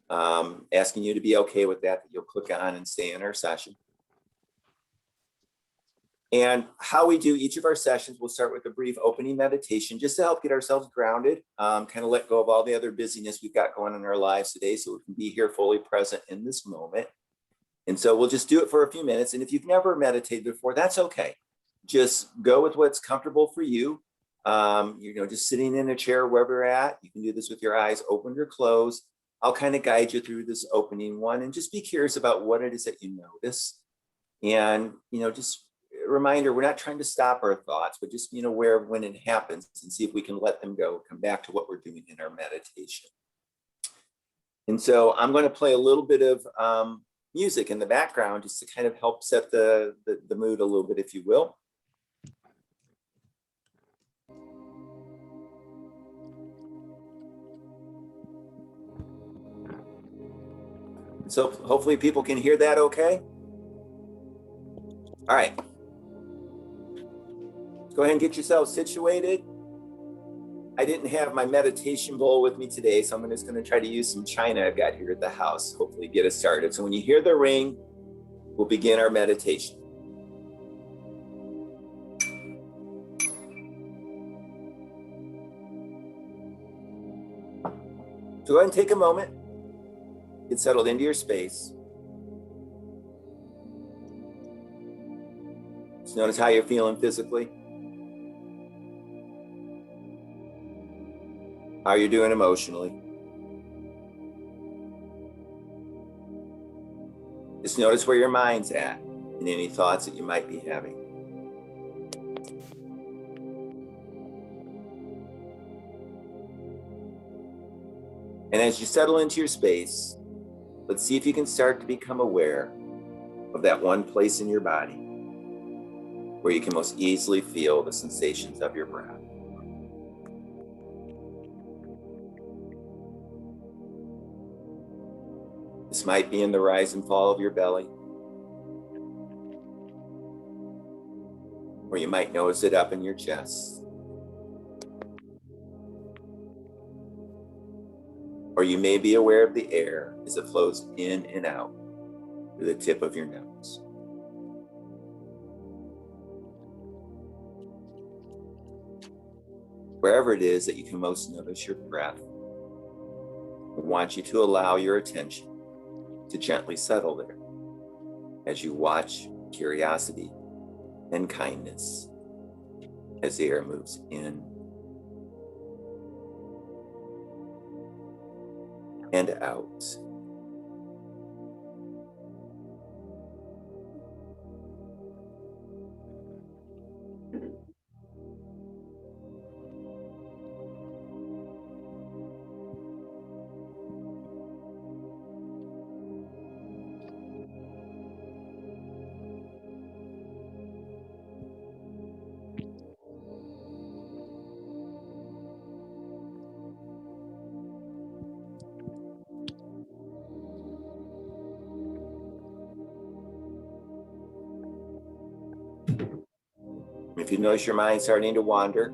asking you to be okay with that you'll click on and stay in our session. And how we do each of our sessions, we'll start with a brief opening meditation just to help get ourselves grounded, kind of let go of all the other busyness we've got going on in our lives today so we can be here fully present in this moment. And so we'll just do it for a few minutes. And if you've never meditated before, that's okay. Just go with what's comfortable for you. Just sitting in a chair wherever you're at. You can do this with your eyes open or closed. I'll kind of guide you through this opening one and just be curious about what it is that you notice. And, just a reminder, we're not trying to stop our thoughts, but just being aware of when it happens and see if we can let them go, come back to what we're doing in our meditation. And so I'm going to play a little bit of music in the background just to kind of help set the mood a little bit, if you will. So hopefully people can hear that okay. All right. Go ahead and get yourself situated. I didn't have my meditation bowl with me today, so I'm just going to try to use some china I've got here at the house, hopefully get us started. So when you hear the ring, we'll begin our meditation. So go ahead and take a moment, get settled into your space. Just notice how you're feeling physically. How you're doing emotionally. Just notice where your mind's at and any thoughts that you might be having. And as you settle into your space, let's see if you can start to become aware of that one place in your body where you can most easily feel the sensations of your breath. This might be in the rise and fall of your belly, or you might notice it up in your chest. Or you may be aware of the air as it flows in and out through the tip of your nose. Wherever it is that you can most notice your breath, I want you to allow your attention to gently settle there as you watch curiosity and kindness as the air moves in and out. If you notice your mind starting to wander,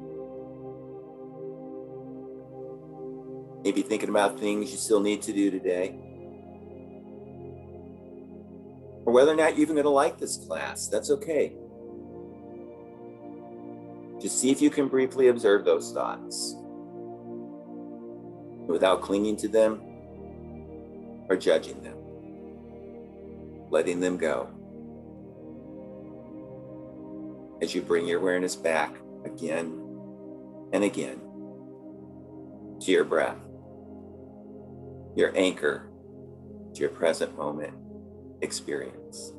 maybe thinking about things you still need to do today, or whether or not you're even going to like this class, that's okay. Just see if you can briefly observe those thoughts without clinging to them or judging them, letting them go as you bring your awareness back again and again to your breath, your anchor to your present moment experience.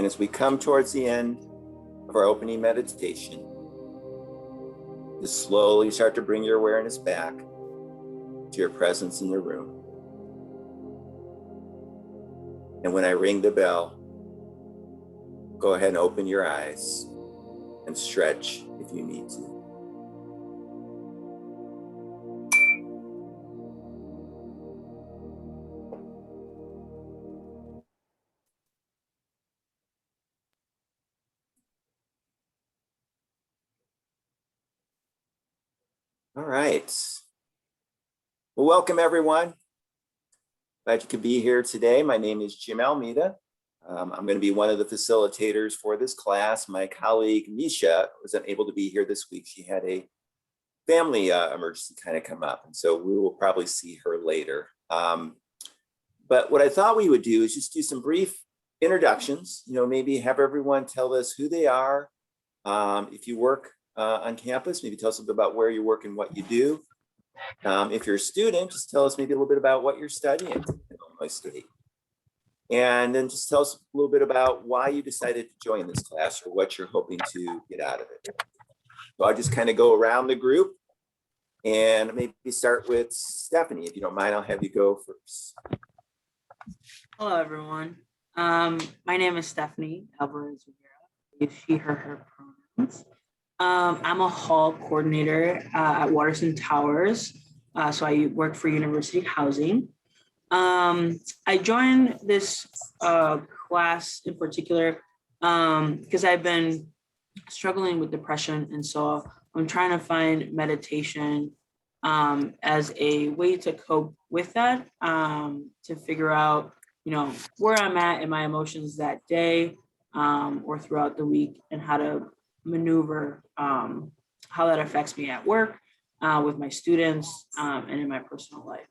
And as we come towards the end of our opening meditation, just slowly start to bring your awareness back to your presence in the room. And when I ring the bell, go ahead and open your eyes and stretch if you need to. All right. Well, welcome everyone. Glad you could be here today. My name is Jim Almeida. I'm going to be one of the facilitators for this class. My colleague Misha was unable to be here this week. She had a family emergency kind of come up, and so we will probably see her later. But what I thought we would do is just do some brief introductions, maybe have everyone tell us who they are. If you work on campus, maybe tell us a bit about where you work and what you do. If you're a student, just tell us maybe a little bit about what you're studying in Illinois State. And then just tell us a little bit about why you decided to join this class or what you're hoping to get out of it. So I'll just kind of go around the group and maybe start with Stephanie. If you don't mind, I'll have you go first. Hello, everyone. My name is Stephanie Alvarez Rivera. Use she, her pronouns. I'm a hall coordinator at Waterston Towers. So I work for University Housing. I joined this class in particular because I've been struggling with depression. And so I'm trying to find meditation as a way to cope with that, to figure out, where I'm at in my emotions that day or throughout the week, and how to maneuver how that affects me at work, with my students, and in my personal life.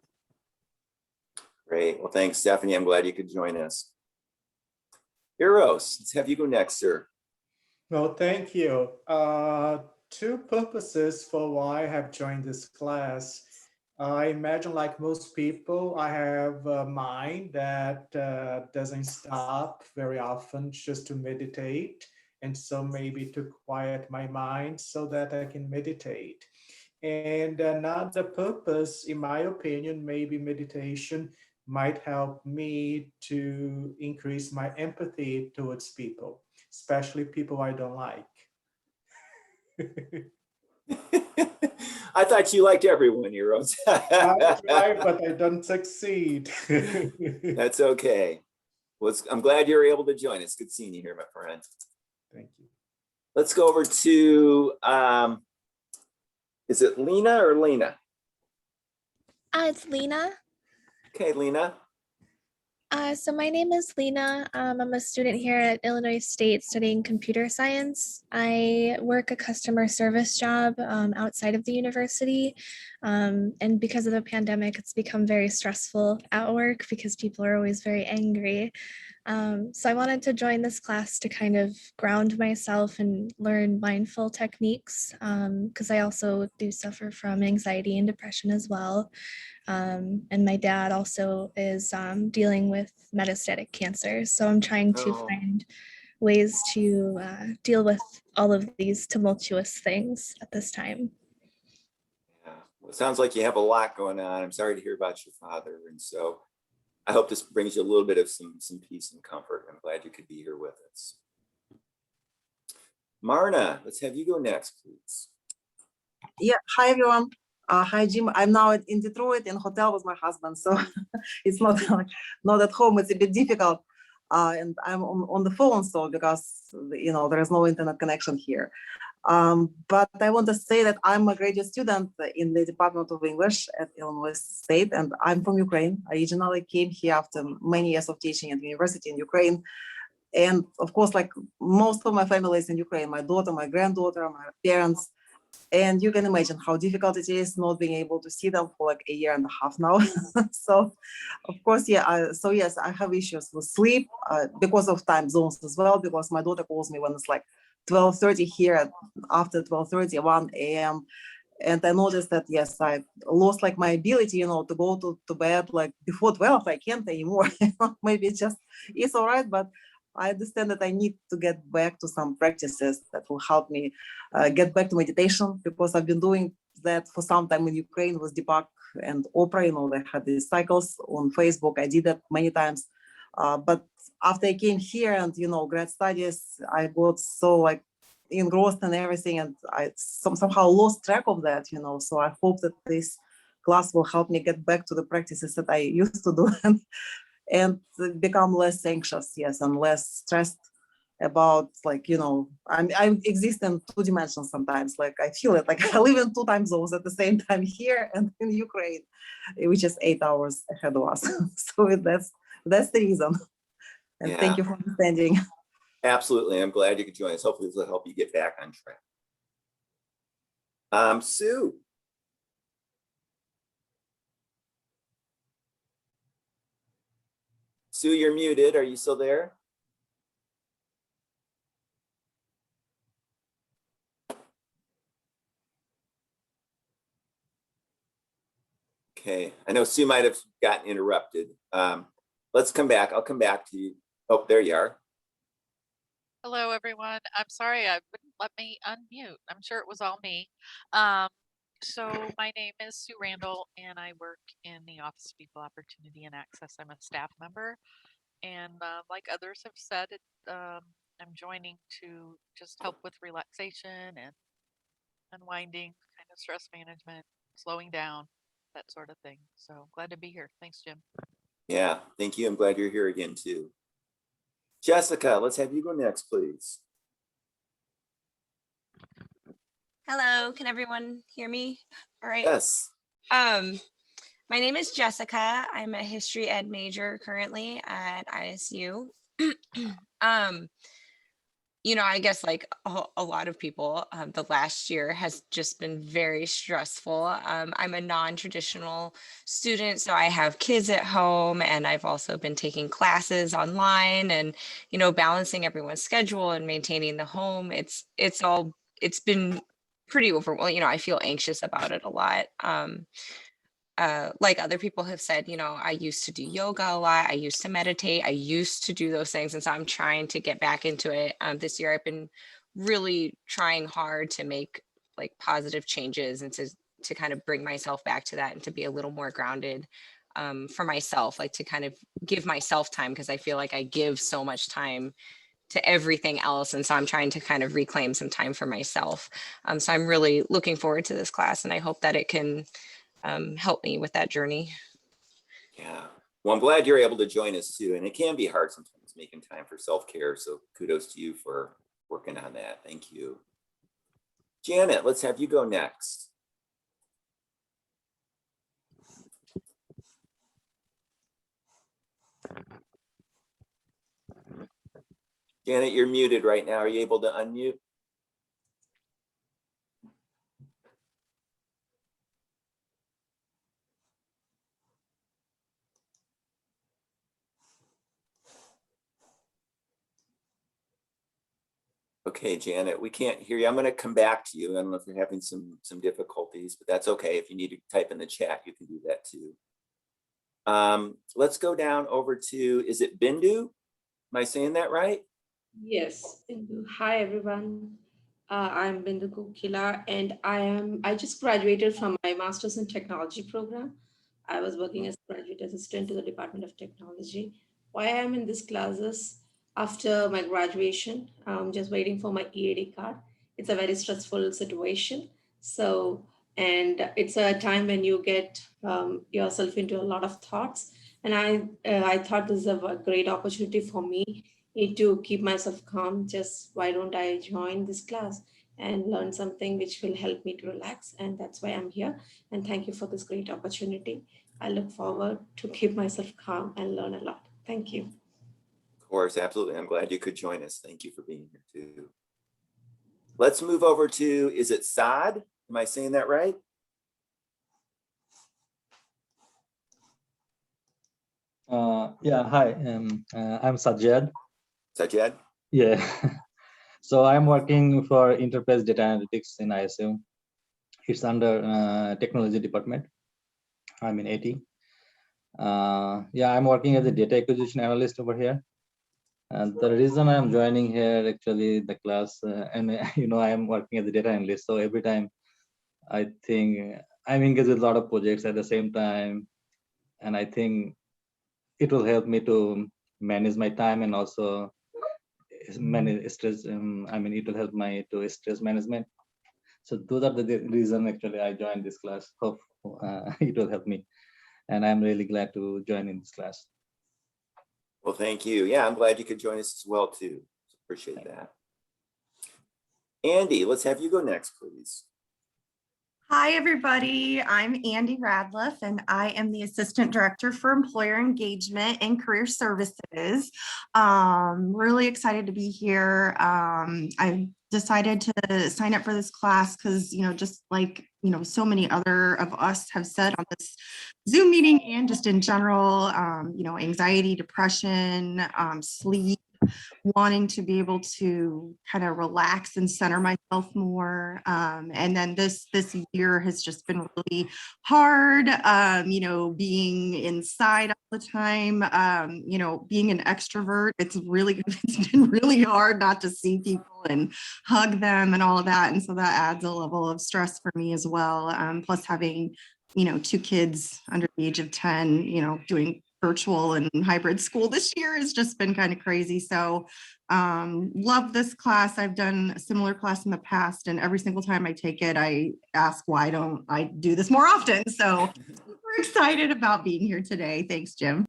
Great. Well, thanks, Stephanie. I'm glad you could join us. Eros, let's have you go next, sir. Well, thank you. Two purposes for why I have joined this class. I imagine, like most people, I have a mind that doesn't stop very often just to meditate. And so maybe to quiet my mind so that I can meditate. And another purpose, in my opinion, maybe meditation might help me to increase my empathy towards people, especially people I don't like. I thought you liked everyone, Eros. I try, but I don't succeed. That's okay. Well, I'm glad you're able to join us. Good seeing you here, my friend. Thank you. Let's go over to, is it Lena or Lena? It's Lena. Okay, Lena. So my name is Lena. I'm a student here at Illinois State studying computer science. I work a customer service job outside of the university. And because of the pandemic, it's become very stressful at work because people are always very angry. So I wanted to join this class to kind of ground myself and learn mindful techniques, because I also do suffer from anxiety and depression as well. And my dad also is dealing with metastatic cancer. So I'm trying to find ways to deal with all of these tumultuous things at this time. Yeah, well, it sounds like you have a lot going on. I'm sorry to hear about your father. And so I hope this brings you a little bit of some peace and comfort. I'm glad you could be here with us. Marna, let's have you go next, please. Yeah, hi everyone. Hi Jim. I'm now in Detroit in a hotel with my husband, so it's not at home. It's a bit difficult, and I'm on the phone, so because there is no internet connection here. But I want to say that I'm a graduate student in the Department of English at Illinois State, and I'm from Ukraine. I originally came here after many years of teaching at university in Ukraine. And of course, like most of my family is in Ukraine, my daughter, my granddaughter, my parents. And you can imagine how difficult it is not being able to see them for like a year and a half now. So, of course, yeah. So yes, I have issues with sleep because of time zones as well. Because my daughter calls me when it's like 12:30 here, after 12:30, 1 a.m. And I noticed that yes, I lost like my ability, to go to bed like before 12. I can't anymore. Maybe it's all right, but I understand that I need to get back to some practices that will help me get back to meditation, because I've been doing that for some time in Ukraine with Deepak and Oprah. You know, they had these cycles on Facebook. I did that many times. But after I came here and, you know, grad studies, I got so like engrossed in everything, and I somehow lost track of that, you know. So I hope that this class will help me get back to the practices that I used to do and become less anxious, yes, and less stressed about, like, you know, I exist in 2 dimensions sometimes. Like I feel it, like I live in 2 time zones at the same time here and in Ukraine, which is 8 hours ahead of us. So that's the reason. And thank you for understanding. Absolutely. I'm glad you could join us. Hopefully this will help you get back on track. Sue. Sue, you're muted. Are you still there? Okay, I know Sue might have gotten interrupted. Let's come back. I'll come back to you. Oh, there you are. Hello, everyone. I'm sorry, I wouldn't let me unmute. I'm sure it was all me. So my name is Sue Randall, and I work in the Office of Equal Opportunity and Access. I'm a staff member, and like others have said, I'm joining to just help with relaxation and unwinding, kind of stress management, slowing down, that sort of thing. So glad to be here. Thanks, Jim. Yeah, thank you. I'm glad you're here again too. Jessica, let's have you go next, please. Hello, can everyone hear me? All right. Yes. My name is Jessica. I'm a history ed major currently at ISU. You know, I guess like a lot of people, the last year has just been very stressful. I'm a non-traditional student, so I have kids at home, and I've also been taking classes online, and, you know, balancing everyone's schedule and maintaining the home. It's been pretty overwhelming. You know, I feel anxious about it a lot. Like other people have said, you know, I used to do yoga a lot. I used to meditate. I used to do those things. And so I'm trying to get back into it. This year, I've been really trying hard to make like positive changes and to kind of bring myself back to that and to be a little more grounded for myself, like to kind of give myself time, because I feel like I give so much time to everything else. And so I'm trying to kind of reclaim some time for myself. So I'm really looking forward to this class, and I hope that it can help me with that journey. Yeah. Well, I'm glad you're able to join us too. And it can be hard sometimes making time for self-care. So kudos to you for working on that. Thank you. Janet, let's have you go next. Janet, you're muted right now. Are you able to unmute? Okay, Janet, we can't hear you. I'm going to come back to you. I don't know if you're having some difficulties, but that's okay. If you need to type in the chat, you can do that too. Let's go down over to, is it Bindu? Am I saying that right? Yes, Bindu. Hi everyone. I'm Bindu Kukila, and I just graduated from my master's in technology program. I was working as a graduate assistant to the Department of Technology. Why I'm in this classes after my graduation, I'm just waiting for my EAD card. It's a very stressful situation. So, and it's a time when you get yourself into a lot of thoughts. And I thought this is a great opportunity for me to keep myself calm. Just why don't I join this class and learn something which will help me to relax? And that's why I'm here. And thank you for this great opportunity. I look forward to keep myself calm and learn a lot. Thank you. Of course, absolutely. I'm glad you could join us. Thank you for being here too. Let's move over to, is it Saad? Am I saying that right? Yeah, hi, I'm Sajjad. Sajjad? Yeah, so I'm working for Enterprise Data Analytics in ISU. It's under Technology Department. I'm in AT. Yeah, I'm working as a data acquisition analyst over here. And the reason I'm joining here, actually, the class, and I am working as a data analyst. So every time I think I'm engaged with a lot of projects at the same time. And I think it will help me to manage my time and also manage stress. It will help my to stress management. So those are the reason actually I joined this class. Hope it will help me. And I'm really glad to join in this class. Well, thank you. Yeah, I'm glad you could join us as well too. Appreciate that. Andy, let's have you go next, please. Hi, everybody. I'm Andy Radliff, and I am the Assistant Director for Employer Engagement and Career Services. Really excited to be here. I decided to sign up for this class because, just like, so many other of us have said on this Zoom meeting and just in general, anxiety, depression, sleep, wanting to be able to kind of relax and center myself more. And then this year has just been really hard, being inside all the time, being an extrovert. It's been really hard not to see people and hug them and all of that. And so that adds a level of stress for me as well. Plus having, 2 kids under the age of 10, doing virtual and hybrid school this year has just been kind of crazy. So love this class. I've done a similar class in the past, and every single time I take it, I ask, why don't I do this more often? So we're excited about being here today. Thanks, Jim.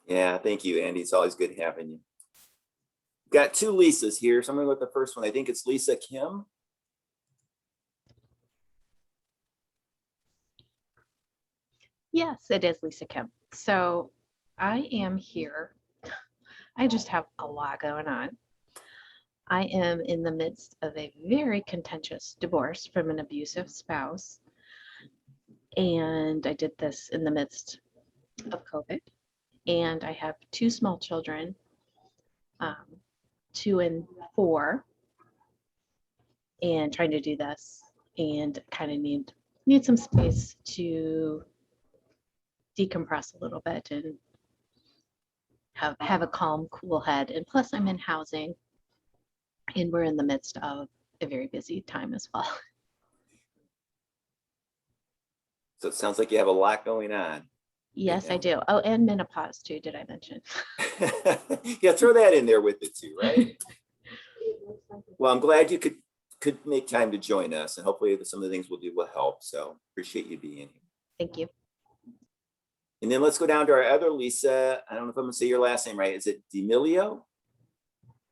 Yeah, thank you, Andy. It's always good having you. Got 2 Lisas here. So I'm going to go with the first one. I think it's Lisa Kim. Yes, it is Lisa Kim. So I am here. I just have a lot going on. I am in the midst of a very contentious divorce from an abusive spouse. And I did this in the midst of COVID. And I have 2 small children, 2 and 4, and trying to do this and kind of need some space to decompress a little bit and have a calm, cool head. And plus I'm in housing and we're in the midst of a very busy time as well. So it sounds like you have a lot going on. Yes, I do. Oh, and menopause too, did I mention? Yeah, throw that in there with it too, right? Well, I'm glad you could make time to join us, and hopefully some of the things we'll do will help. So appreciate you being here. Thank you. And then let's go down to our other Lisa. I don't know if I'm gonna say your last name right. Is it D'Amelio?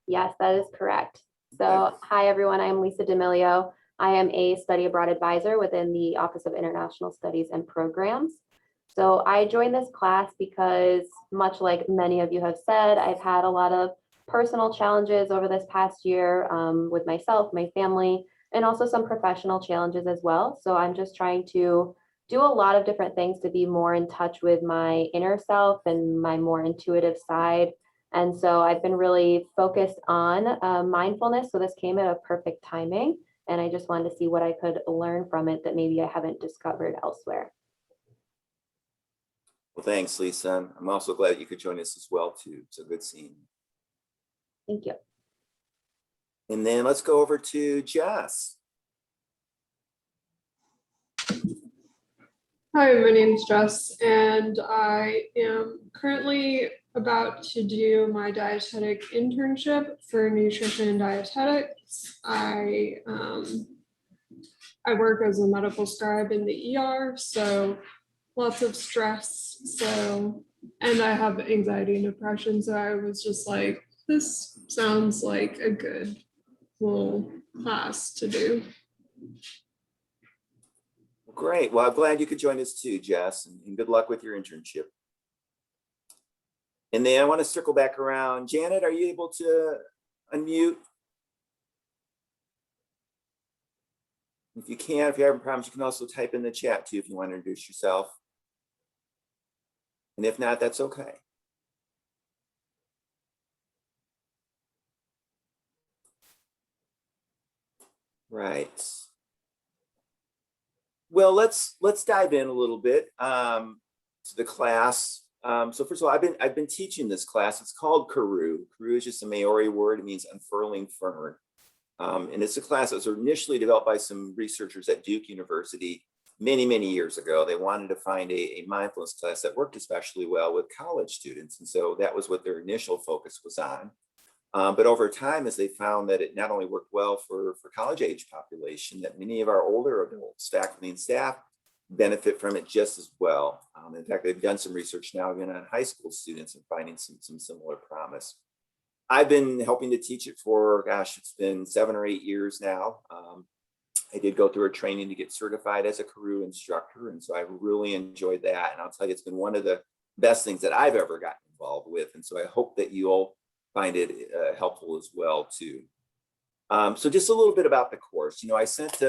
Yes, that is correct. So hi, everyone. I'm Lisa D'Amelio. I am a study abroad advisor within the Office of International Studies and Programs. So I joined this class because, much like many of you have said, I've had a lot of personal challenges over this past year with myself, my family, and also some professional challenges as well. So I'm just trying to do a lot of different things to be more in touch with my inner self and my more intuitive side. And so I've been really focused on mindfulness. So this came at a perfect timing. And I just wanted to see what I could learn from it that maybe I haven't discovered elsewhere. Well, thanks, Lisa. I'm also glad you could join us as well too. So good seeing you. Thank you. And then let's go over to Jess. Hi, my name is Jess, and I am currently about to do my dietetic internship for nutrition and dietetics. I work as a medical scribe in the ER, so lots of stress. And I have anxiety and depression, so I was just like, this sounds like a good little class to do. Great. Well, I'm glad you could join us too, Jess, and good luck with your internship. And then I want to circle back around. Janet, are you able to unmute? If you can, if you're having problems, you can also type in the chat too if you want to introduce yourself. And if not, that's okay. Right. Well, let's dive in a little bit to the class. So first of all, I've been teaching this class. It's called Koru. Koru is just a Maori word. It means unfurling fern. And it's a class that was initially developed by some researchers at Duke University many, many years ago. They wanted to find a mindfulness class that worked especially well with college students. And so that was what their initial focus was on. But over time, as they found that it not only worked well for college age population, that many of our older adults, faculty and staff, benefit from it just as well. In fact, they've done some research now even on high school students and finding some similar promise. I've been helping to teach it for, gosh, it's been 7 or 8 years now. I did go through a training to get certified as a Koru instructor, and so I really enjoyed that. And I'll tell you, it's been one of the best things that I've ever gotten involved with. And so I hope that you'll find it helpful as well too. So just a little bit about the course. You know, I sent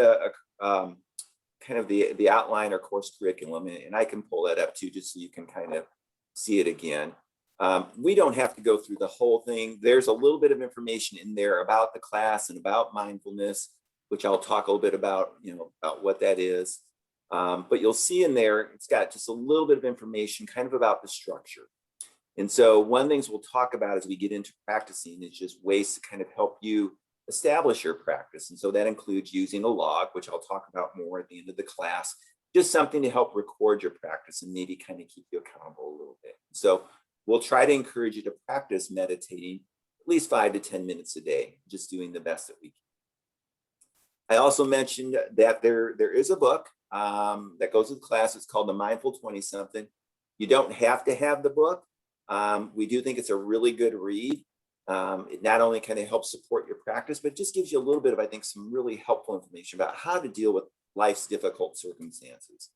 kind of the outline or course curriculum, and I can pull that up too, just so you can kind of see it again. We don't have to go through the whole thing. There's a little bit of information in there about the class and about mindfulness, which I'll talk a little bit about, you know, about what that is. But you'll see in there, it's got just a little bit of information kind of about the structure. And so one of the things we'll talk about as we get into practicing is just ways to kind of help you establish your practice. And so that includes using a log, which I'll talk about more at the end of the class, just something to help record your practice and maybe kind of keep you accountable a little bit. So we'll try to encourage you to practice meditating at least 5 to 10 minutes a day, just doing the best that we can. I also mentioned that there is a book that goes with the class. It's called The Mindful 20-something. You don't have to have the book. We do think it's a really good read. It not only kind of helps support your practice, but it just gives you a little bit of, I think, some really helpful information about how to deal with life's difficult circumstances.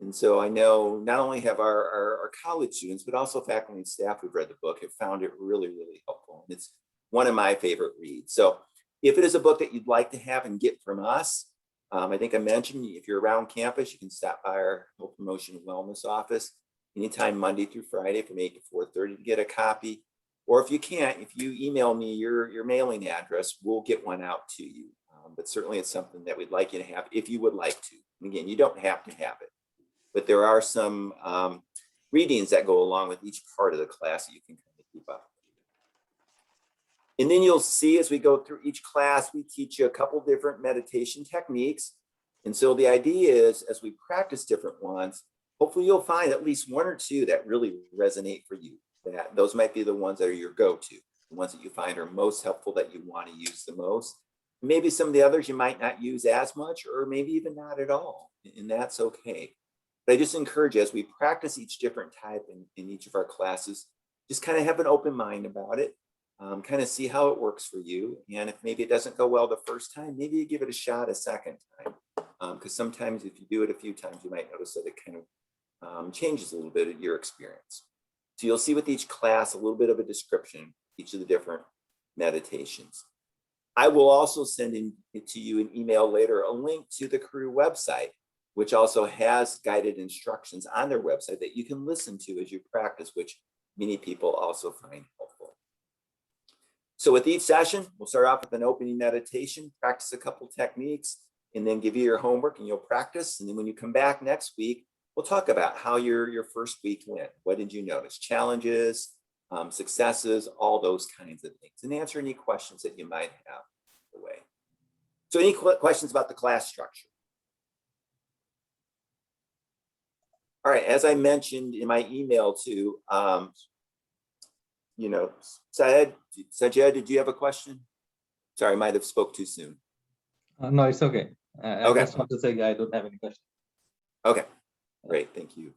And so I know not only have our college students, but also faculty and staff who've read the book have found it really, really helpful. And it's one of my favorite reads. So if it is a book that you'd like to have and get from us, I think I mentioned, if you're around campus, you can stop by our health promotion and wellness office anytime Monday through Friday from 8 to 4:30 to get a copy. Or if you can't, if you email me your mailing address, we'll get one out to you. But certainly it's something that we'd like you to have if you would like to. And again, you don't have to have it, but there are some readings that go along with each part of the class that you can kind of keep up. And then you'll see as we go through each class, we teach you a couple different meditation techniques. And so the idea is, as we practice different ones, hopefully you'll find at least 1 or 2 that really resonate for you. That those might be the ones that are your go-to, the ones that you find are most helpful, that you want to use the most. Maybe some of the others you might not use as much, or maybe even not at all, and that's okay. But I just encourage you, as we practice each different type in each of our classes, just kind of have an open mind about it, kind of see how it works for you. And if maybe it doesn't go well the first time, maybe you give it a shot a second time, because sometimes if you do it a few times, you might notice that it kind of changes a little bit of your experience. So you'll see with each class a little bit of a description, each of the different meditations. I will also send it to you an email later, a link to the Koru website, which also has guided instructions on their website that you can listen to as you practice, which many people also find helpful. So with each session, we'll start off with an opening meditation, practice a couple techniques, and then give you your homework and you'll practice. And then when you come back next week, we'll talk about how your first week went. What did you notice? Challenges, successes, all those kinds of things, and answer any questions that you might have away. So any questions about the class structure? All right, as I mentioned in my email too, you know, Sajed, did you have a question? Sorry, I might have spoke too soon. No, it's okay. I Okay. just want to say I don't have any questions. Okay, great, thank you.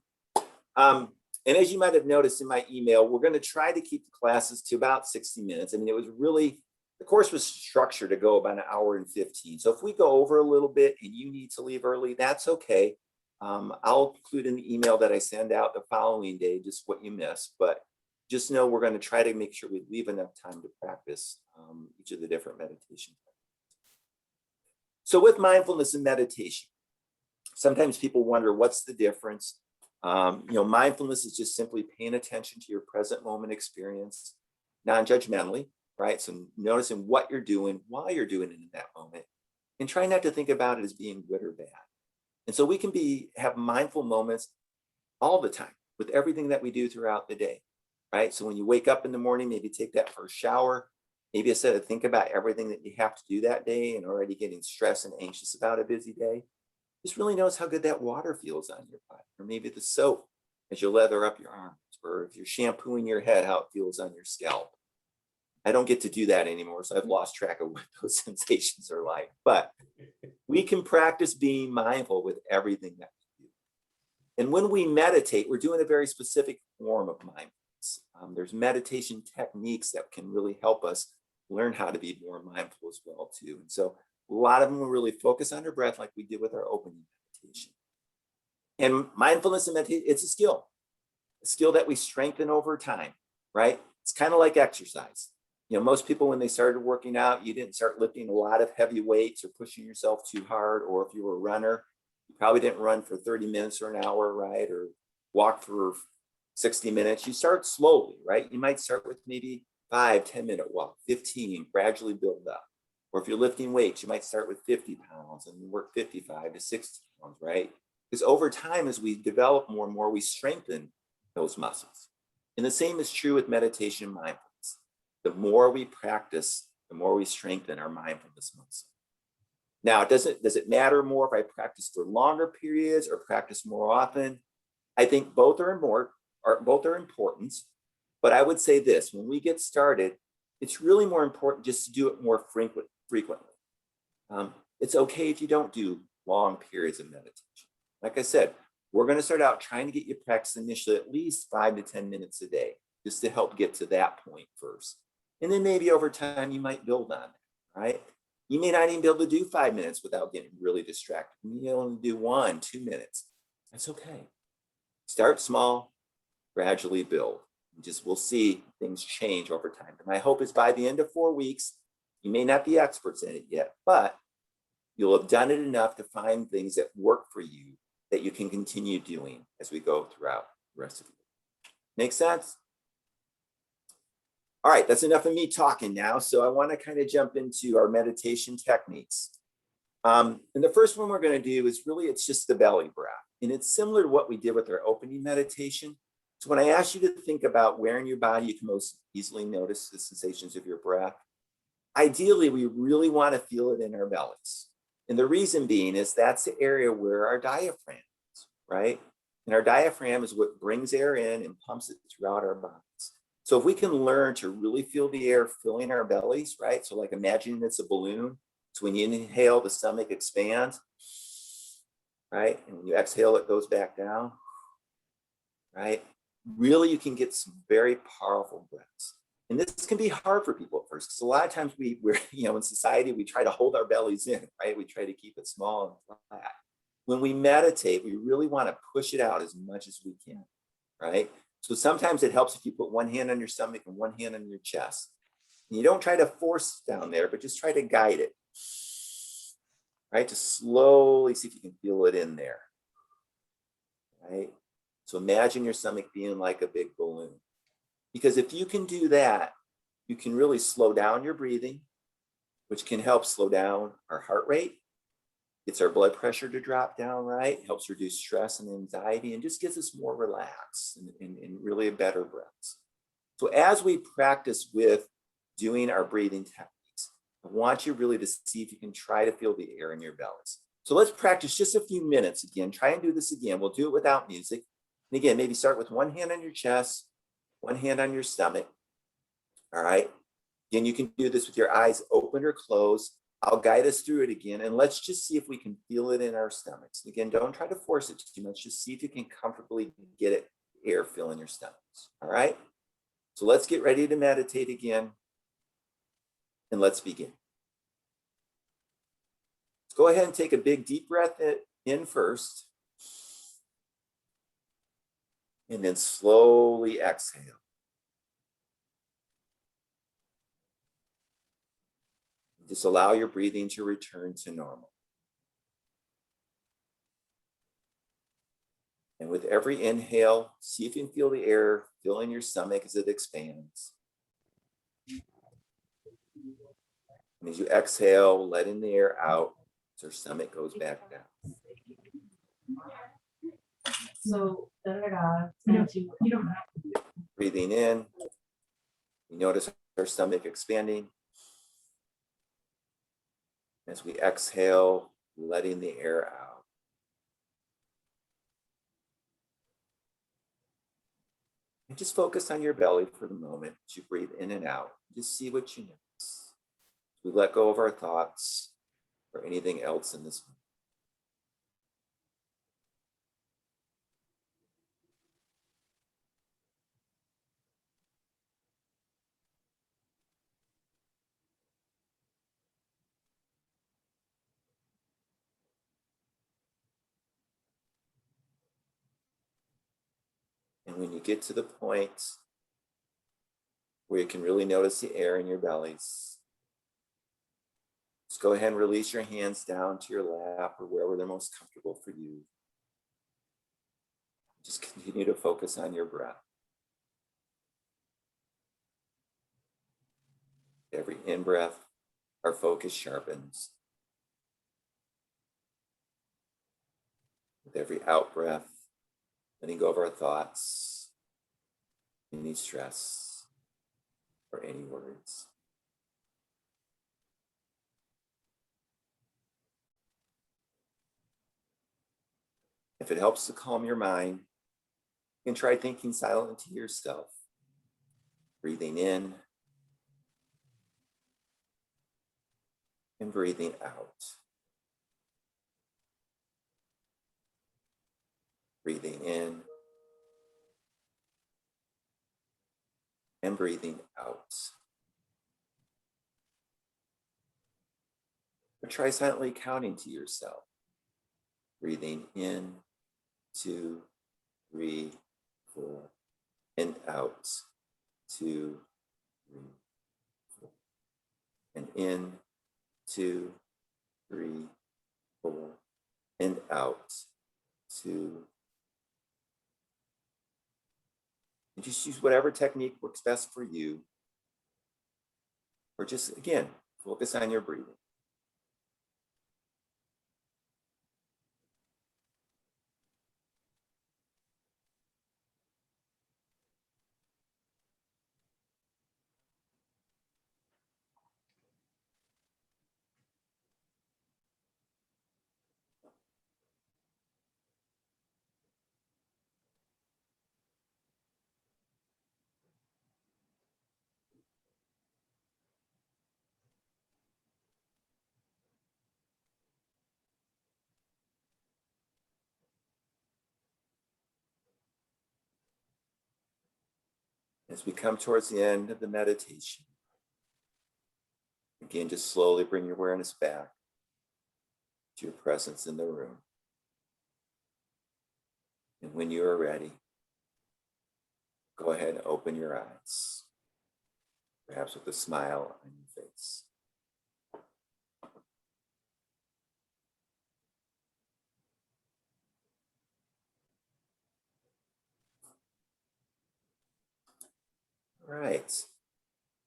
And as you might have noticed in my email, we're going to try to keep the classes to about 60 minutes. I mean, it was really, the course was structured to go about 1 hour and 15. So if we go over a little bit and you need to leave early, that's okay. I'll include in the email that I send out the following day, just what you missed. But just know we're going to try to make sure we leave enough time to practice each of the different meditation techniques. So with mindfulness and meditation, sometimes people wonder what's the difference. You know, mindfulness is just simply paying attention to your present moment experience, non-judgmentally, right? So noticing what you're doing, while you're doing it in that moment, and try not to think about it as being good or bad. And so we can have mindful moments all the time, with everything that we do throughout the day, right? So when you wake up in the morning, maybe take that first shower, maybe instead of think about everything that you have to do that day and already getting stressed and anxious about a busy day, just really notice how good that water feels on your body, or maybe the soap as you lather up your arms, or if you're shampooing your head, how it feels on your scalp. I don't get to do that anymore, so I've lost track of what those sensations are like. But we can practice being mindful with everything that we do. And when we meditate, we're doing a very specific form of mindfulness. There's meditation techniques that can really help us learn how to be more mindful as well too. And so a lot of them will really focus on our breath like we did with our opening meditation. And mindfulness and meditation, it's a skill that we strengthen over time, right? It's kind of like exercise. You know, most people, when they started working out, you didn't start lifting a lot of heavy weights or pushing yourself too hard. Or if you were a runner, you probably didn't run for 30 minutes or an hour, right? Or walk for 60 minutes. You start slowly, right? You might start with maybe 5-10 minute walk, 15, gradually build up. Or if you're lifting weights, you might start with 50 pounds and work 55 to 60 pounds, right? Because over time, as we develop more and more, we strengthen those muscles. And the same is true with meditation and mindfulness. The more we practice, the more we strengthen our mindfulness muscle. Now, does it matter more if I practice for longer periods or practice more often? I think both are important, but I would say this: when we get started, it's really more important just to do it more frequently. It's okay if you don't do long periods of meditation. Like I said, we're going to start out trying to get you practice initially at least 5 to 10 minutes a day, just to help get to that point first. And then maybe over time, you might build on that, right? You may not even be able to do 5 minutes without getting really distracted. You may only do 1-2 minutes. That's okay. Start small, gradually build. We'll see things change over time. And my hope is by the end of 4 weeks, you may not be experts in it yet, but you'll have done it enough to find things that work for you that you can continue doing as we go throughout the rest of the year. Make sense? All right, that's enough of me talking now. So I want to kind of jump into our meditation techniques. And the first one we're going to do is really, it's just the belly breath. And it's similar to what we did with our opening meditation. So when I ask you to think about where in your body you can most easily notice the sensations of your breath, ideally, we really want to feel it in our bellies. And the reason being is that's the area where our diaphragm is, right? And our diaphragm is what brings air in and pumps it throughout our bodies. So if we can learn to really feel the air filling our bellies, right? So like imagine it's a balloon. So when you inhale, the stomach expands, right? And when you exhale, it goes back down, right? Really, you can get some very powerful breaths. And this can be hard for people at first, because a lot of times we're, in society, we try to hold our bellies in, right? We try to keep it small and flat. When we meditate, we really want to push it out as much as we can, right? So sometimes it helps if you put one hand on your stomach and one hand on your chest. And you don't try to force down there, but just try to guide it, right? To slowly see if you can feel it in there, right? So imagine your stomach being like a big balloon. Because if you can do that, you can really slow down your breathing, which can help slow down our heart rate. Gets our blood pressure to drop down, right? Helps reduce stress and anxiety and just gets us more relaxed and really a better breaths. So as we practice with doing our breathing techniques, I want you really to see if you can try to feel the air in your bellies. So let's practice just a few minutes again. Try and do this again. We'll do it without music. And again, maybe start with one hand on your chest, one hand on your stomach. All right. Again, you can do this with your eyes open or closed. I'll guide us through it again, and let's just see if we can feel it in our stomachs. Again, don't try to force it too much. Just see if you can comfortably get it, air filling your stomachs. All right. So let's get ready to meditate again, and let's begin. Let's go ahead and take a big deep breath in first, and then slowly exhale. Just allow your breathing to return to normal. And with every inhale, see if you can feel the air filling your stomach as it expands. And as you exhale, letting the air out as your stomach goes back down. So Breathing in, we notice our stomach expanding. As we exhale, letting the air out. And just focus on your belly for the moment as you breathe in and out. Just see what you notice. We let go of our thoughts or anything else in this moment. And when you get to the point where you can really notice the air in your bellies, just go ahead and release your hands down to your lap or wherever they're most comfortable for you. Just continue to focus on your breath. Every in-breath, our focus sharpens. With every out-breath, letting go of our thoughts, any stress, or any worries. If it helps to calm your mind, you can try thinking silently to yourself, breathing in and breathing out. Breathing in and breathing out. Or try silently counting to yourself, breathing in, 2, 3, 4, and out, 2, 3, 4, and in, 2, 3, 4, and out, 2. And just use whatever technique works best for you, or just, again, focus on your breathing. As we come towards the end of the meditation, again, just slowly bring your awareness back to your presence in the room. And when you are ready, go ahead and open your eyes, perhaps with a smile on your face. All right.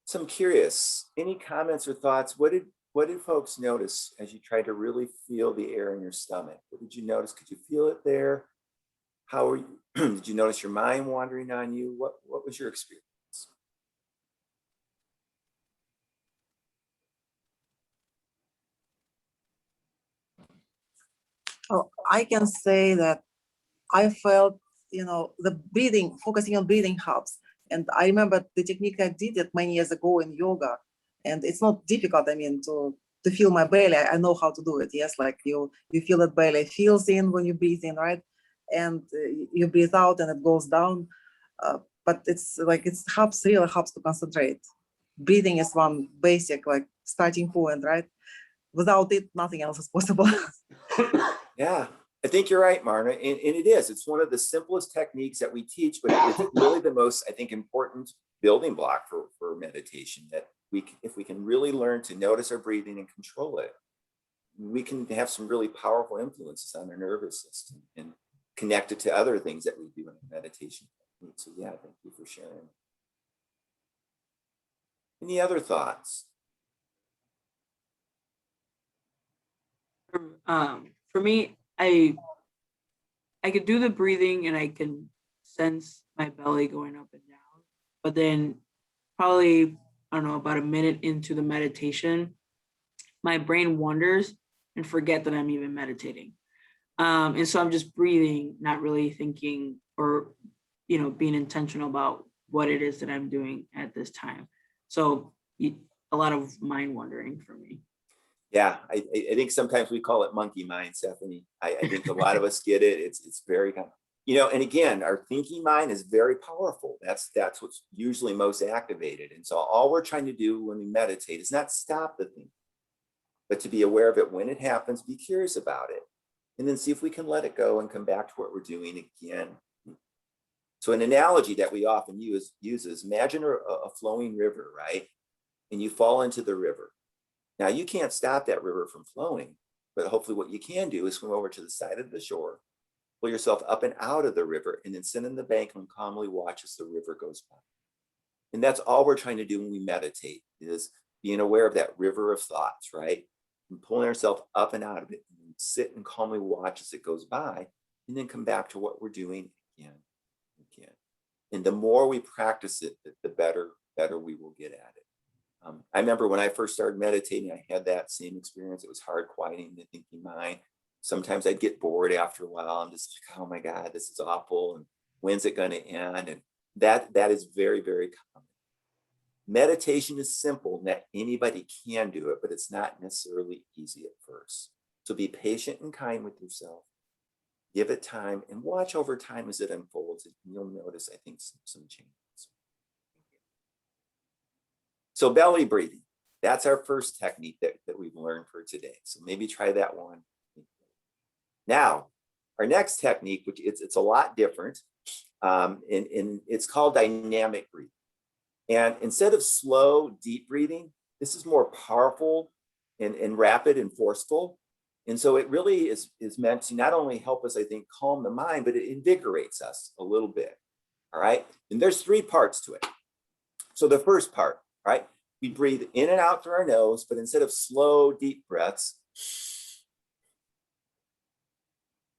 So I'm curious, any comments or thoughts? What did folks notice as you tried to really feel the air in your stomach? What did you notice? Could you feel it there? How were you? Did you notice your mind wandering on you? What was your experience? Oh, I can say that I felt, the breathing, focusing on breathing helps. And I remember the technique I did it many years ago in yoga. And it's not difficult, to feel my belly. I know how to do it. Yes, like you feel that belly feels in when you breathe in, right? And you breathe out and it goes down. But it's like, really helps to concentrate. Breathing is one basic, like starting point, right? Without it, nothing else is possible. Yeah, I think you're right, Marna. And it is. It's one of the simplest techniques that we teach, but it's really the most, I think, important building block for meditation, that if we can really learn to notice our breathing and control it, we can have some really powerful influences on our nervous system and connect it to other things that we do in a meditation technique. So yeah, thank you for sharing. Any other thoughts? For me, I I could do the breathing and I can sense my belly going up and down. But then probably, I don't know, about a minute into the meditation, my brain wanders and forget that I'm even meditating. And so I'm just breathing, not really thinking or, being intentional about what it is that I'm doing at this time. So a lot of mind wandering for me. Yeah, I think sometimes we call it monkey mind, Stephanie. I think a lot of us get it. It's very, and again, our thinking mind is very powerful. That's what's usually most activated. And so all we're trying to do when we meditate is not stop the thinking, but to be aware of it when it happens, be curious about it, and then see if we can let it go and come back to what we're doing again. So an analogy that we often use is imagine a flowing river, right? And you fall into the river. Now you can't stop that river from flowing, but hopefully what you can do is swim over to the side of the shore, pull yourself up and out of the river, and then sit on the bank and calmly watch as the river goes by. And that's all we're trying to do when we meditate, is being aware of that river of thoughts, right? And pulling ourselves up and out of it, and sit and calmly watch as it goes by, and then come back to what we're doing again and again. And the more we practice it, the better we will get at it. I remember when I first started meditating, I had that same experience. It was hard quieting the thinking mind. Sometimes I'd get bored after a while. I'm just like, oh my God, this is awful. And when's it going to end? And that is very, very common. Meditation is simple, and that anybody can do it, but it's not necessarily easy at first. So be patient and kind with yourself. Give it time and watch over time as it unfolds. And you'll notice, I think, some changes. So belly breathing, that's our first technique that we've learned for today. So maybe try that one. Now, our next technique, which it's a lot different, and it's called dynamic breathing. And instead of slow, deep breathing, this is more powerful and rapid and forceful. And so it really is meant to not only help us, I think, calm the mind, but it invigorates us a little bit. All right. And there's 3 parts to it. So the first part, right? We breathe in and out through our nose, but instead of slow, deep breaths,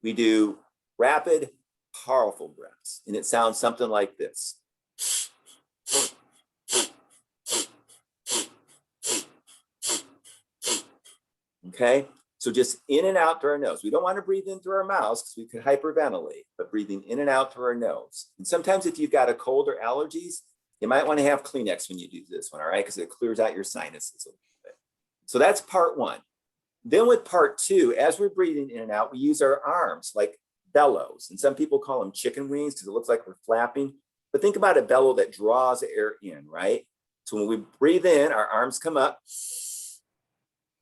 we do rapid, powerful breaths. And it sounds something like this. Okay, so just in and out through our nose. We don't want to breathe in through our mouths because we could hyperventilate, but breathing in and out through our nose. And sometimes if you've got a cold or allergies, you might want to have Kleenex when you do this one, all right? Because it clears out your sinuses a little bit. So that's part 1. Then with part 2, as we're breathing in and out, we use our arms like bellows. And some people call them chicken wings because it looks like we're flapping. But think about a bellow that draws air in, right? So when we breathe in, our arms come up.